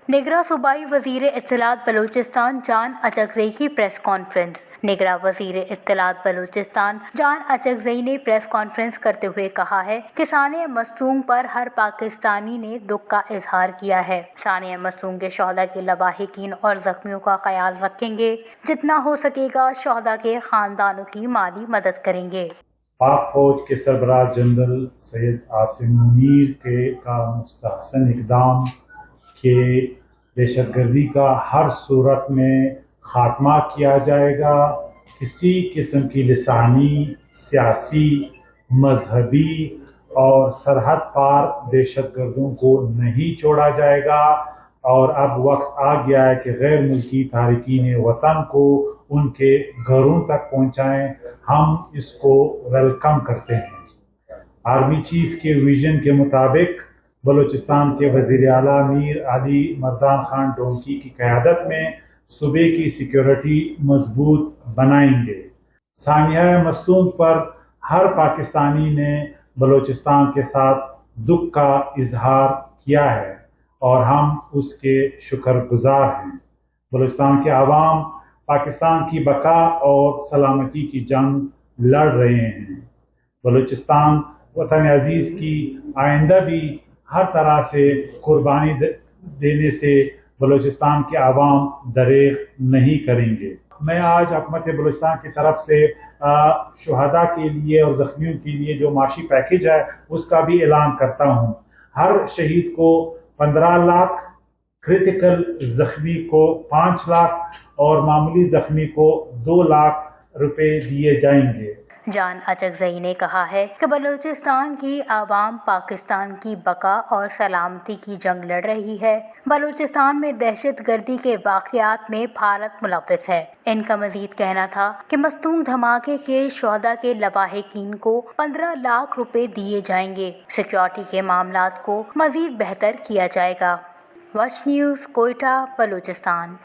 निगरां सूबाई वज़ीर इत्तलात बलूचिस्तान जान अचकज़ई की प्रेस कॉन्फ्रेंस। निगरां वज़ीर इत्तलात बलूचिस्तान जान अचकज़ई ने प्रेस कॉन्फ्रेंस करते हुए कहा है कि सानिया मस्तूम पर हर पाकिस्तानी ने दुख का इजहार किया है। सानिया मस्तूम के शोहदा के लवाहिकीन और जख्मियों का ख्याल रखेंगे। जितना हो सकेगा शोहदा के खानदानों की माली मदद करेंगे। पाक फौज के सरबराह जनरल सैयद आसिम मुनीर का मुस्तहसन इक़दाम के दहशतगर्दी का हर सूरत में ख़ात्मा किया जाएगा। किसी किस्म की लिसानी, सियासी, मजहबी और सरहद पार दहशतगर्दों को नहीं छोड़ा जाएगा। और अब वक्त आ गया है कि गैर मुल्की तारिकीन वतन को उनके घरों तक पहुँचाएँ। हम इसको वेलकम करते हैं। आर्मी चीफ के विजन के मुताबिक बलूचिस्तान के वज़ीर आला मीर अली मर्दान खान डोंकी की क़यादत में सूबे की सिक्योरिटी मजबूत बनाएंगे। सानिया मस्तूम पर हर पाकिस्तानी ने बलूचिस्तान के साथ दुख का इजहार किया है और हम उसके शुक्रगुजार हैं। बलूचिस्तान के अवाम पाकिस्तान की बका और सलामती की जंग लड़ रहे हैं। बलूचिस्तान वतन अजीज़ की आइंदा भी हर तरह से कुर्बानी देने से बलूचिस्तान के अवाम दरेग नहीं करेंगे। मैं आज हुकूमत बलूचिस्तान की तरफ से शुहदा के लिए और ज़ख्मियों के लिए जो माशी पैकेज है उसका भी ऐलान करता हूँ। हर शहीद को 15 लाख, क्रिटिकल ज़ख्मी को 5 लाख और मामूली ज़ख्मी को 2 लाख रुपए दिए जाएंगे। जान अचकज़ई ने कहा है कि बलूचिस्तान की आवाम पाकिस्तान की बका और सलामती की जंग लड़ रही है। बलूचिस्तान में दहशतगर्दी के वाक़यात में भारत मुलव्विस है। इनका मजीद कहना था कि मस्तूम धमाके के शोहदा के लवाहिकीन को 15 लाख रुपए दिए जाएंगे। सिक्योरिटी के मामलात को मजीद बेहतर किया जाएगा। Watch news, Quetta, Balochistan.